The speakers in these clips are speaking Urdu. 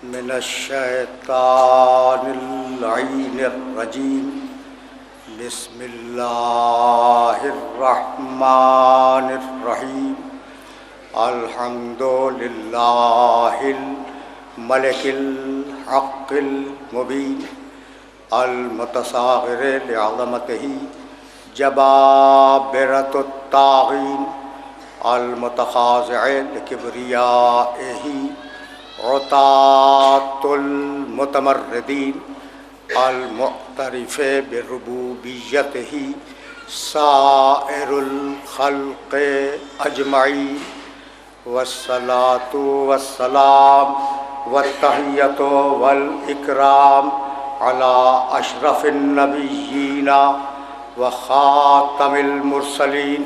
من الشیطان اللعین الرجیم بسم اللہ الرحمن الرحیم الحمد للہ الملک الحق المبین المتصاغر لعظمتہ جبابرۃ الطاغین المتخاضع لکبریائہ عطاة المتمردین المعترف بربوبیتہ سائر الخلق اجمعین والصلاة والسلام والتحیۃ والاکرام علی اشرف النبیین وخاتم المرسلین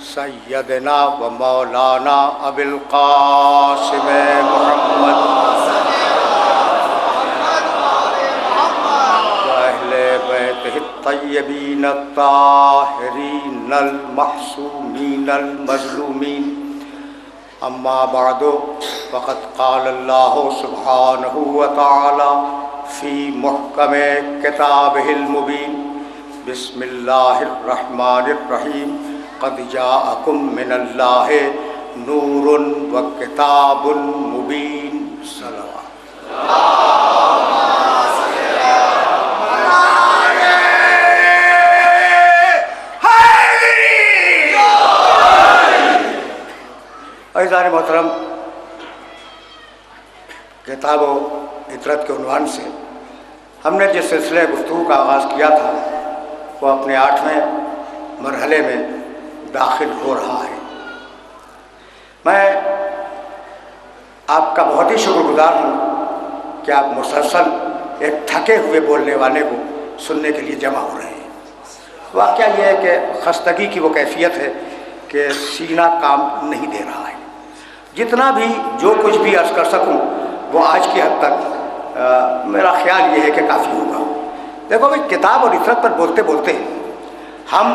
سیدنا و مولانا ابی القاسم محمد و اہل بیتہ الطیبین الطاہرین المحسومین المظلومین اما بعد فقد قال اللہ سبحانہ وتعالی فی محکم کتابہ المبین بسم اللہ الرحمن الرحیم قد جاءکم من اللہ نور و کتاب مبین صلوات عزیزان محترم، کتاب و عطرت کے عنوان سے ہم نے جس سلسلے گفتگو کا آغاز کیا تھا وہ اپنے 8ویں مرحلے میں داخل ہو رہا ہے۔ میں آپ کا بہت ہی شکر گزار ہوں کہ آپ مسلسل ایک تھکے ہوئے بولنے والے کو سننے کے لیے جمع ہو رہے ہیں۔ واقعہ یہ ہے کہ خستگی کی وہ کیفیت ہے کہ سینہ کام نہیں دے رہا ہے۔ جتنا بھی جو کچھ بھی عرض کر سکوں وہ آج کی حد تک میرا خیال یہ ہے کہ کافی ہوگا۔ دیکھو بھائی، کتاب اور عطرت پر بولتے بولتے ہم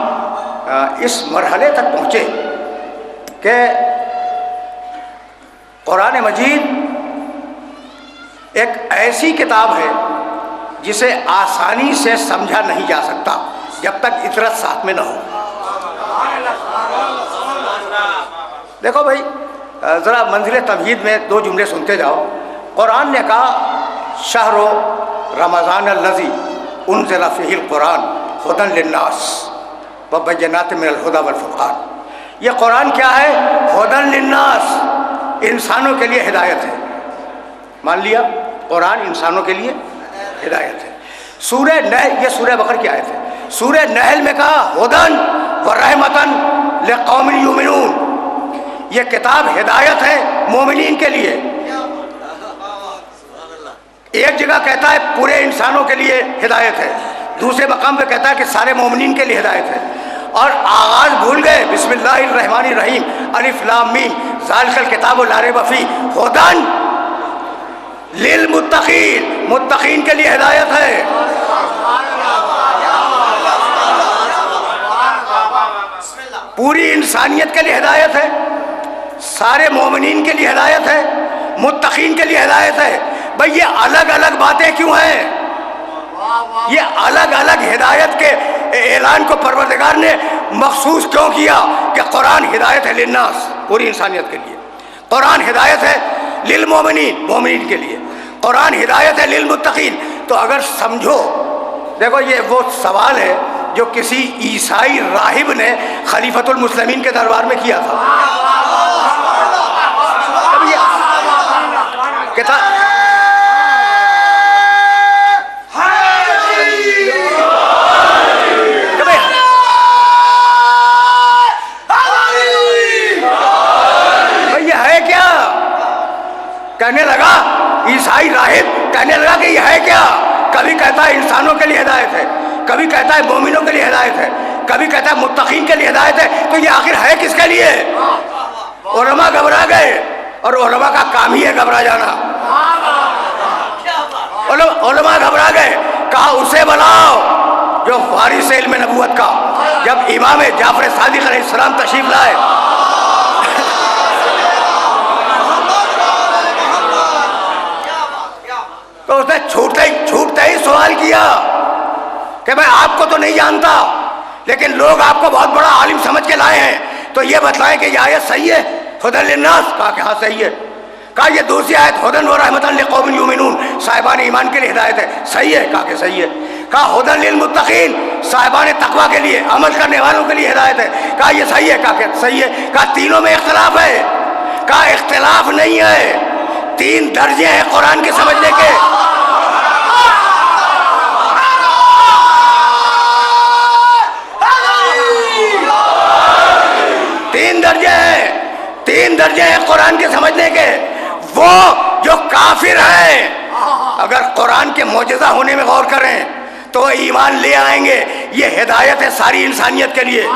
اس مرحلے تک پہنچے کہ قرآن مجید ایک ایسی کتاب ہے جسے آسانی سے سمجھا نہیں جا سکتا جب تک عطرت ساتھ میں نہ ہو۔ دیکھو بھائی، ذرا منزل تمہید میں 2 جملے سنتے جاؤ۔ قرآن نے کہا شہر رمضان الذی انزل فیہ القرآن ھدی للناس وبینات من الہدی والفرقان۔ یہ قرآن کیا ہے؟ ھدی للناس، انسانوں کے لیے ہدایت ہے۔ مان لیا، قرآن انسانوں کے لیے ہدایت ہے۔ سورہ نحل، یہ سورہ بقرہ کی آیت ہے، سورہ نحل میں کہا ھدی ورحمۃ لقوم یؤمنون، یہ کتاب ہدایت ہے مومنین کے لیے۔ ایک جگہ کہتا ہے پورے انسانوں کے لیے ہدایت ہے، دوسرے مقام پہ کہتا ہے کہ سارے مومنین کے لیے ہدایت ہے۔ اور آغاز بھول گئے، بسم اللہ الرحمن الرحیم الف لام میم ذالک الکتاب لا ریب فیہ ھدی للمتقین، متقین کے لیے ہدایت ہے۔ پوری انسانیت کے لیے ہدایت ہے، سارے مومنین کے لیے ہدایت ہے، متقین کے لیے ہدایت ہے۔ بھئی یہ الگ الگ باتیں کیوں ہیں؟ یہ الگ الگ ہدایت کے اعلان کو پروردگار نے مخصوص کیوں کیا کہ قرآن ہدایت ہے للناس، پوری انسانیت کے لیے، قرآن ہدایت ہے للمومنین، مومنین کے لیے، قرآن ہدایت ہے للمتقین۔ تو اگر سمجھو، دیکھو یہ وہ سوال ہے جو کسی عیسائی راہب نے خلیفۃ المسلمین کے دربار میں کیا تھا۔ کہنے لگا، عیسائی راہب کہنے لگا کہ یہ ہے کیا؟ کبھی کہتا ہے انسانوں کے لیے ہدایت ہے، کبھی کہتا ہے مومنوں کے لیے ہدایت ہے، کبھی کہتا ہے متقین کے لیے ہدایت ہے، تو یہ آخر ہے کس کے لیے؟ علماء گھبرا گئے، اور علماء کا کام ہی ہے گھبرا جانا۔ علماء گھبرا گئے، کہا اسے بلاؤ جو وارث علم نبوت کا۔ جب امام جعفر صادق علیہ السلام تشریف لائے، تو اس نے چھوٹتے ہی سوال کیا کہ میں آپ کو تو نہیں جانتا لیکن لوگ آپ کو بہت بڑا عالم سمجھ کے لائے ہیں، تو یہ بتلائیں کہ یہ آیت صحیح ہے ہدی للناس؟ کہا کہ ہاں صحیح ہے۔ کہا یہ دوسری آیت ہدی و رحمۃ لقوم یؤمنون، صاحبان ایمان کے لیے ہدایت ہے، صحیح ہے؟ کہا کہ صحیح ہے۔ کہا ہدی للمتقین، صاحبان تقویٰ کے لیے، عمل کرنے والوں کے لیے ہدایت ہے، کہا یہ صحیح ہے؟ کہا کہ صحیح ہے۔ کہا تینوں میں اختلاف ہے؟ کہا اختلاف نہیں ہے، 3 درجے ہیں قرآن کے سمجھنے کے۔ 3 درجے ہیں قرآن کے سمجھنے کے۔ وہ جو کافر ہیں اگر قرآن کے معجزہ ہونے میں غور کریں تو ایمان لے آئیں گے، یہ ہدایت ہے ساری انسانیت کے لیے۔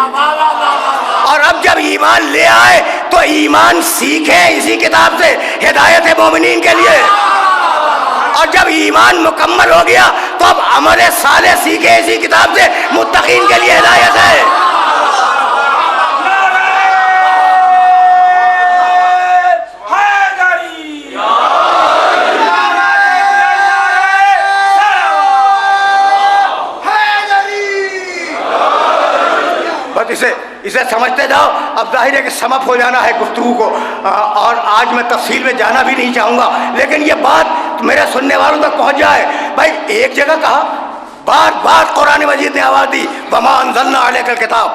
اور اب جب ایمان لے آئے تو ایمان سیکھیں اسی کتاب سے، ہدایت ہے مومنین کے لیے۔ اور جب ایمان مکمل ہو گیا تو اب عمل صالح سیکھیں اسی کتاب سے، متقین کے لیے ہدایت ہے۔ اسے سمجھتے جاؤ۔ اب ظاہر ہے کہ سمپ ہو جانا ہے گفتگو کو، اور آج میں تفصیل میں جانا بھی نہیں چاہوں گا، لیکن یہ بات میرے سننے والوں تک پہنچ جائے۔ بھائی ایک جگہ کہا، بار بار قرآن مجید نے آواز دی، وما انزلنا علیک الکتاب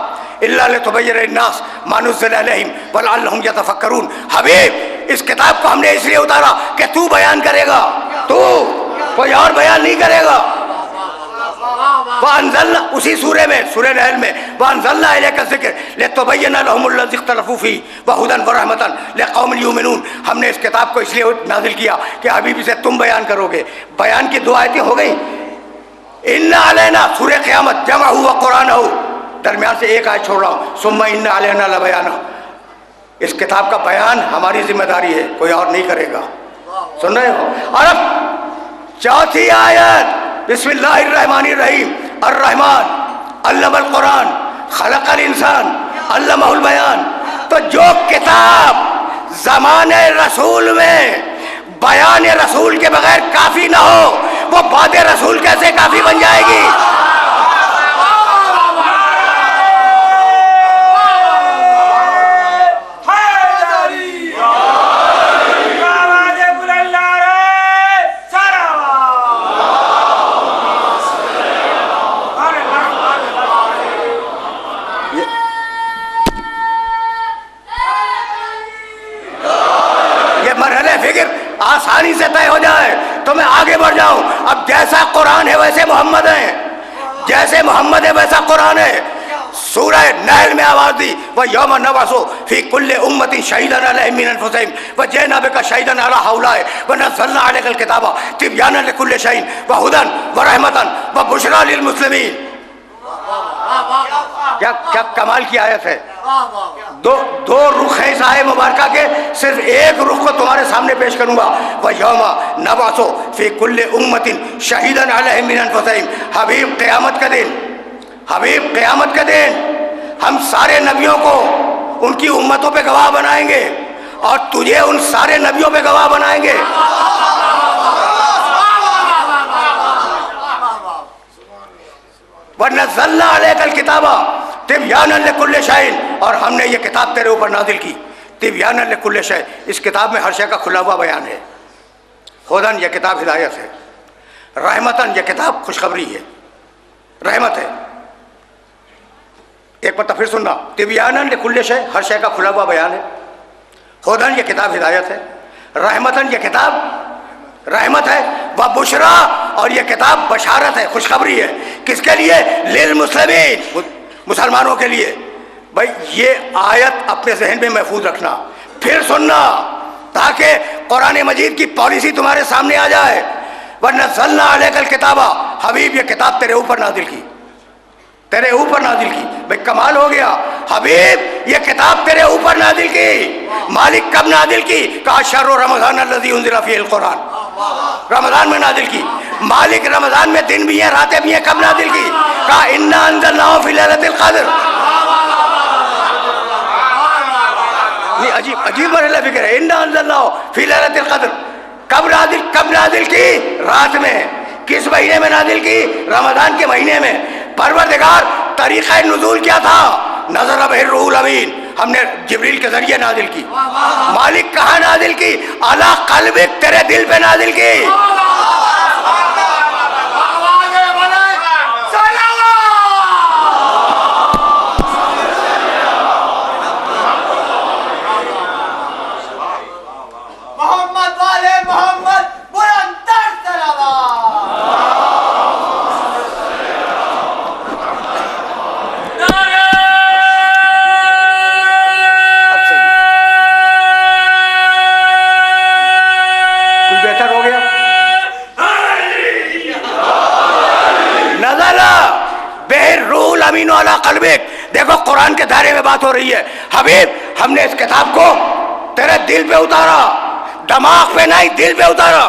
الا لتبین للناس ما نزل الیہم ولعلہم یتفکرون۔ حبیب اس کتاب کو ہم نے اس لیے اتارا کہ تو بیان کرے گا، تو کوئی اور بیان نہیں کرے گا۔ وَأَنزَلْنَا، اسی سورہ میں، سورہ نحل میں، وَأَنزَلْنَا إِلَيْكَ الذِّكْرَ لِتُبَيِّنَ لَهُمُ الَّذِي اخْتَلَفُوا فِيهِ وَهُدًى وَرَحْمَةً لِقَوْمٍ يُؤْمِنُونَ۔ ہم نے اس کتاب کو اس لیے نازل کیا کہ حبیب اسے تم بیان کرو گے۔ بیان کی 2 آیتیں ہو گئیں۔ إِنَّ عَلَيْنَا، سورہ قیامت، جمعہ وقرآنہ، درمیان سے ایک آیت چھوڑ رہا ہوں، ثُمَّ إِنَّ عَلَيْنَا لَبَيَانَهُ۔ اس کتاب کا بیان ہماری ذمہ داری ہے، کوئی اور نہیں کرے گا۔ سن رہے ہو؟ اور اب 4تھی آیت، بسم اللہ الرحمن الرحیم، الرحمن علم القرآن خلق الانسان علمہ البیان۔ تو جو کتاب زمان رسول میں بیان رسول کے بغیر کافی نہ ہو، وہ بعد رسول کیسے کافی بن جائے گی؟ آسانی سے طے ہو جائے تو میں آگے بڑھ جاؤں۔ اب جیسا قرآن ہے ویسے محمد ہیں، جیسے محمد ہے ویسا قرآن ہے۔ سورہ نحل میں آواز دی، وَيَوْمَ نَبْعَثُ فِي كُلِّ أُمَّةٍ شَهِيدًا عَلَيْهِم مِّنْ أَنفُسِهِمْ وَجِئْنَا بِكَ شَهِيدًا عَلَىٰ هَٰؤُلَاءِ وَنَزَّلْنَا عَلَيْكَ الْكِتَابَ تِبْيَانًا لِكُلِّ شَيْءٍ وَهُدًى وَرَحْمَةً وَبُشْرَىٰ لِلْمُسْلِمِينَ۔ کیا کمال کی آیت ہے۔ دو رخ ہیں اس آیت مبارکہ کے، صرف ایک رخ کو تمہارے سامنے پیش کروں گا۔ وَيَوْمَ نَبْعَثُ فِي كُلِّ أُمَّةٍ شَهِيدًا عَلَيْهِم مِّنْ أَنفُسِهِمْ۔ حبیب قیامت کا دن، حبیب قیامت کا دن ہم سارے نبیوں کو ان کی امتوں پہ گواہ بنائیں گے، اور تجھے ان سارے نبیوں پہ گواہ بنائیں گے۔ وَنَزَّلْنَا عَلَيْكَ الْكِتَابَ تِبْيَانًا لِكُلِّ شَيْءٍ، اور ہم نے یہ کتاب تیرے اوپر نازل کی، تِبْيَانًا لِكُلِّ شَيْءٍ۔ اس کتاب میں ہر شے کا کھلا ہوا بیان ہے۔ ہدن، یہ کتاب ہدایت ہے۔ رحمتاً، یہ کتاب خوشخبری ہے، رحمت ہے۔ ایک مرتبہ پھر سننا، تِبْيَانًا لِكُلِّ شَيْءٍ، ہر شے کا کھلا ہوا بیان ہے۔ ہدن، یہ کتاب ہدایت ہے۔ رحمتاً، یہ کتاب رحمت ہے۔ وبشرا، اور یہ کتاب بشارت ہے، خوشخبری ہے۔ کس کے لیے؟ للمسلمین، مسلمانوں کے لیے۔ بھائی یہ آیت اپنے ذہن میں محفوظ رکھنا، پھر سننا، تاکہ قرآن مجید کی پالیسی تمہارے سامنے آ جائے۔ وَنَزَّلْنَا عَلَيْكَ الْكِتَابَ، حبیب یہ کتاب تیرے اوپر نازل کی، تیرے اوپر نازل کی۔ بھائی کمال ہو گیا، حبیب یہ کتاب تیرے اوپر نازل کی۔ مالک کب نازل کی؟ کہا شہر رمضان الذی انزل فیہ القرآن، رمضان میں نازل کی۔ مالک رمضان میں دن بھی ہیں راتیں بھی ہیں، کب نازل کی؟ کہا انا انزلناہ فی لیلۃ القدر۔ یہ عجیب مرحلہ فکر ہے، انا انزلناہ فی لیلۃ القدر۔ کب نازل کی؟ رات میں. کس مہینے میں نازل کی؟ رمضان کے مہینے میں. پروردگار طریقہ نزول کیا تھا؟ نزل بہ الروح الامین، ہم نے جبریل کے ذریعے نازل کی. مالک کہاں نازل کی؟ اعلیٰ قلبک، تیرے دل پہ نازل کی. دیکھو قرآن کے دائرے میں بات ہو رہی ہے. حبیب ہم نے اس کتاب کو تیرے دل پہ اتارا، دماغ پہ نہیں، دل پہ اتارا.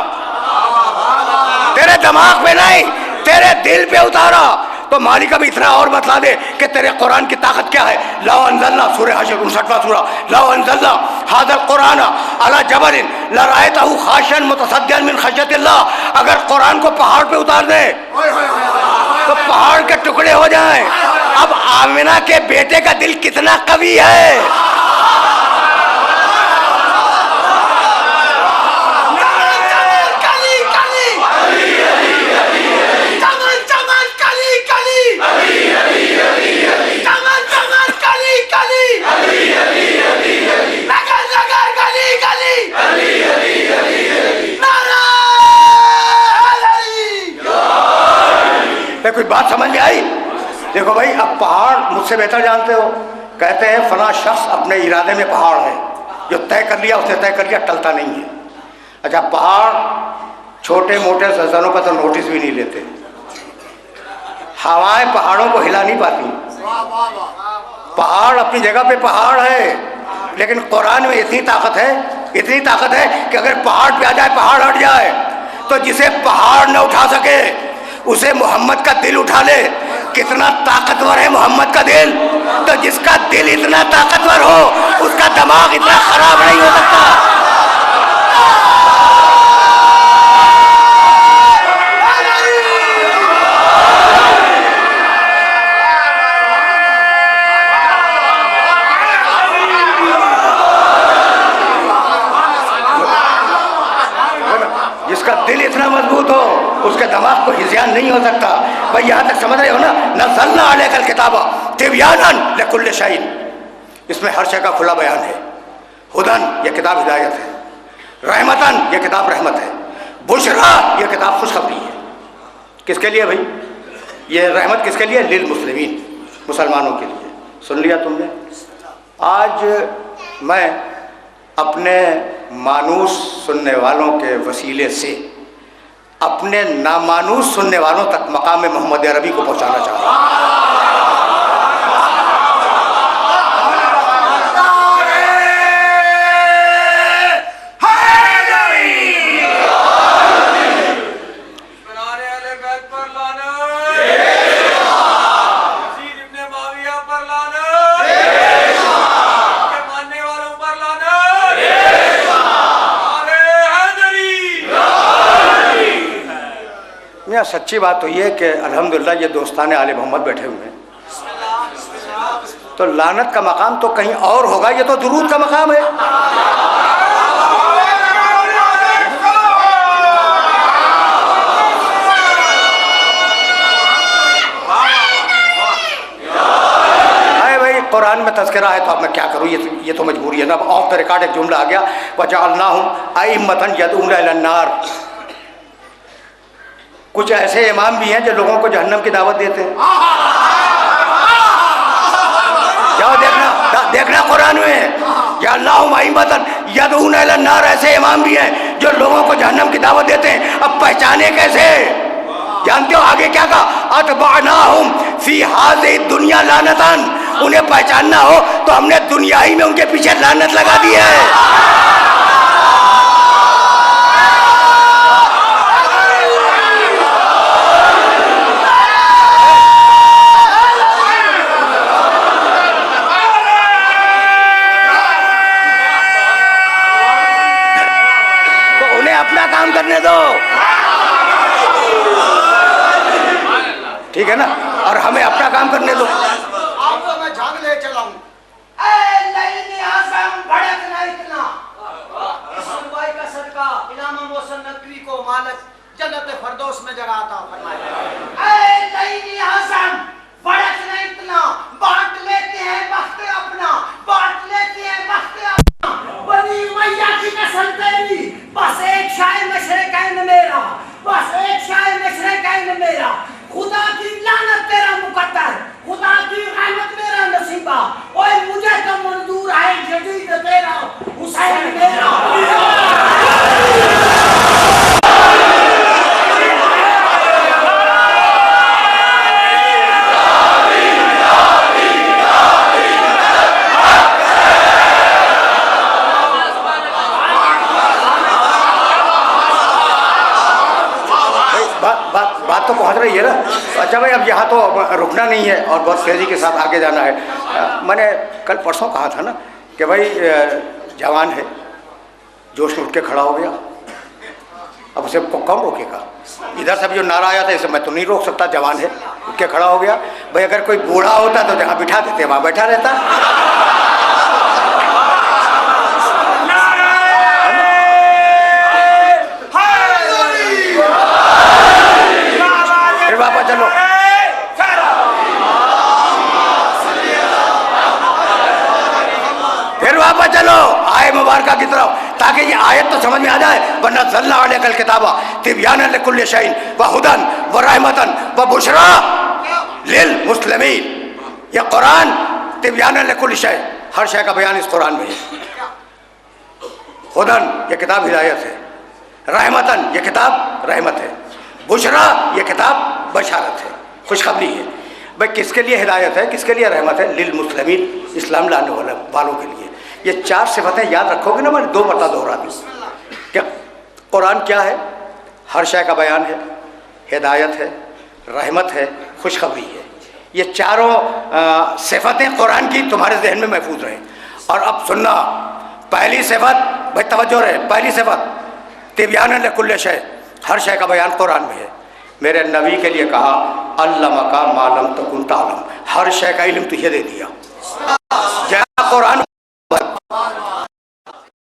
تیرے دماغ پہ نہیں، تیرے دل پہ اتارا. تو مالک اب اتنا اور بتلا دے کہ تیرے قرآن کی طاقت کیا ہے. لو انزلنا، سورہ حشر 59واں سورہ، لو انزلنا ھذا القرآن علی جبل لرأیتہ خاشعا متصدعا من خشیۃ اللہ. اگر قرآن کو پہاڑ پہ اتار دے تو پہاڑ کے ٹکڑے ہو جائیں. اب آمنہ کے بیٹے کا دل کتنا قوی ہے. کوئی بات سمجھ میں آئی؟ دیکھو بھائی، اب پہاڑ مجھ سے بہتر جانتے ہو. کہتے ہیں فلاں شخص اپنے ارادے میں پہاڑ ہے، جو طے کر لیا اس نے طے کر لیا، ٹلتا نہیں ہے. اچھا، پہاڑ چھوٹے موٹے زلزلوں کا تو نوٹس بھی نہیں لیتے. ہوائیں پہاڑوں کو ہلا نہیں پاتی. پہاڑ اپنی جگہ پہ پہاڑ ہے، لیکن قرآن میں اتنی طاقت ہے کہ اگر پہاڑ پہ آ جائے، پہاڑ ہٹ جائے، تو جسے پہاڑ نہ اٹھا سکے اسے محمد کا دل اٹھا لے. کتنا طاقتور ہے محمد کا دل. تو جس کا دل اتنا طاقتور ہو اس کا دماغ اتنا خراب نہیں ہو سکتا. جس کا دل اتنا مضبوط ہو اس کے دماغ کو ہذیان نہیں ہو سکتا. بھائی یہاں تک سمجھ رہے ہو نا؟ نزلنا علیک الکتاب تبیانا لکل شیء، اس میں ہر شے کا کھلا بیان ہے. ہدن، یہ کتاب ہدایت ہے. رحمتن، یہ کتاب رحمت ہے. بشرا، یہ کتاب خوشخبری ہے. کس کے لیے بھائی یہ رحمت؟ کس کے لیے؟ للمسلمین، مسلمانوں کے لیے. سن لیا تم نے؟ آج میں اپنے مانوس سننے والوں کے وسیلے سے اپنے نامانوس سننے والوں تک مقام محمد عربی کو پہنچانا چاہتا ہوں. سچی بات تو یہ کہ الحمدللہ یہ دوستان آل محمد بیٹھے ہوئے ہیں، تو لعنت کا مقام تو کہیں اور ہوگا، یہ تو درود کا مقام ہے. بھائی قرآن میں تذکرہ ہے تو اب میں کیا کروں، یہ تو مجبوری ہے نا. اب آف دا ریکارڈ ایک جملہ آ گیا، وَجَعَلْنَاهُمْ أَئِمَّةً يَدْعُونَ إِلَى النَّارِ. کچھ ایسے امام بھی ہیں جو لوگوں کو جہنم کی دعوت دیتے ہیں. جاؤ دیکھنا قرآن میں یا اللہم ائمۃ یدعون الی النار. ایسے امام بھی ہیں جو لوگوں کو جہنم کی دعوت دیتے ہیں. اب پہچانے کیسے؟ جانتے ہو آگے کیا کہا؟ اتبعناہم فی ہذہ الدنیا لعنتاً. انہیں پہچاننا ہو تو ہم نے دنیا ہی میں ان کے پیچھے لعنت لگا دی ہے. کرنے دو، ٹھیک ہے نا، اور ہمیں اپنا کام کرنے دو. آپ کو میں جھاگ لے چلا ہوں. اے لئینی اعظم بھڑکنا اتنا، اس رنوائی کا صدقہ علامہ محسن ندوی کو مالک جنت فردوس میں جگہ عطا فرمائے. اے لئینی اعظم بھڑکنا اتنا، بانٹ لیتے ہیں بخت اپنا، بانٹ لیتے ہیں بخت اپنا. بنی امیہ کی نسل تیری، بس ایک شاہ مشرقین میرا، بس ایک شاہ مشرقین میرا. خدا کی لعنت تیرا مقدر، خدا کی رحمت میرا نصیبہ. اوے مجھے تو منظور ہے جدید تیرا حسین میرا. بات تو پہنچ رہی ہے نا. اچھا بھائی اب یہاں تو رکنا نہیں ہے اور بہت تیزی کے ساتھ آگے جانا ہے. میں نے کل پرسوں کہا تھا نا کہ بھائی جوان ہے، جوش میں اٹھ کے کھڑا ہو گیا، اب اسے کون روکے گا؟ ادھر سے بھی جو نعرہ آیا تھا اسے میں تو نہیں روک سکتا. جوان ہے، اٹھ کے کھڑا ہو گیا. بھائی اگر کوئی بوڑھا ہوتا تو جہاں بٹھا دیتے وہاں بیٹھا رہتا. چلو پھر واپس چلو آئے مبارکہ کی طرف، تاکہ یہ آیت تو سمجھ میں آ جائے. ورنہ نزلنا علیک الکتاب تبیانا لکل شیء وہدی ورحمۃ وبشریٰ للمسلمین. یہ قرآن تبیانا لکل شیء، ہر شے کا بیان اس قرآن میں ہے. ہدن یہ کتاب ہدایت ہے، رحمتن یہ کتاب رحمت ہے، بشریٰ یہ کتاب بشارت ہے، خوشخبری ہے. بھائی کس کے لیے ہدایت ہے، کس کے لیے رحمت ہے؟ للمسلمین، اسلام لانے والوں کے لیے. یہ چار صفتیں یاد رکھو گے نا. میں نے 2 مرتبہ دوہرا دی کہ قرآن کیا ہے؟ ہر شے کا بیان ہے، ہدایت ہے، رحمت ہے، خوشخبری ہے. یہ چاروں صفتیں قرآن کی تمہارے ذہن میں محفوظ رہیں. اور اب سننا، پہلی صفت، بھائی توجہ رہے، پہلی صفت تبیانا لکل شیء، ہر شے کا بیان قرآن میں ہے. میرے نبی کے لیے کہا علمک ما لم تکن تعلم، ہر شے کا علم تجھے دے دیا. جہاں قرآن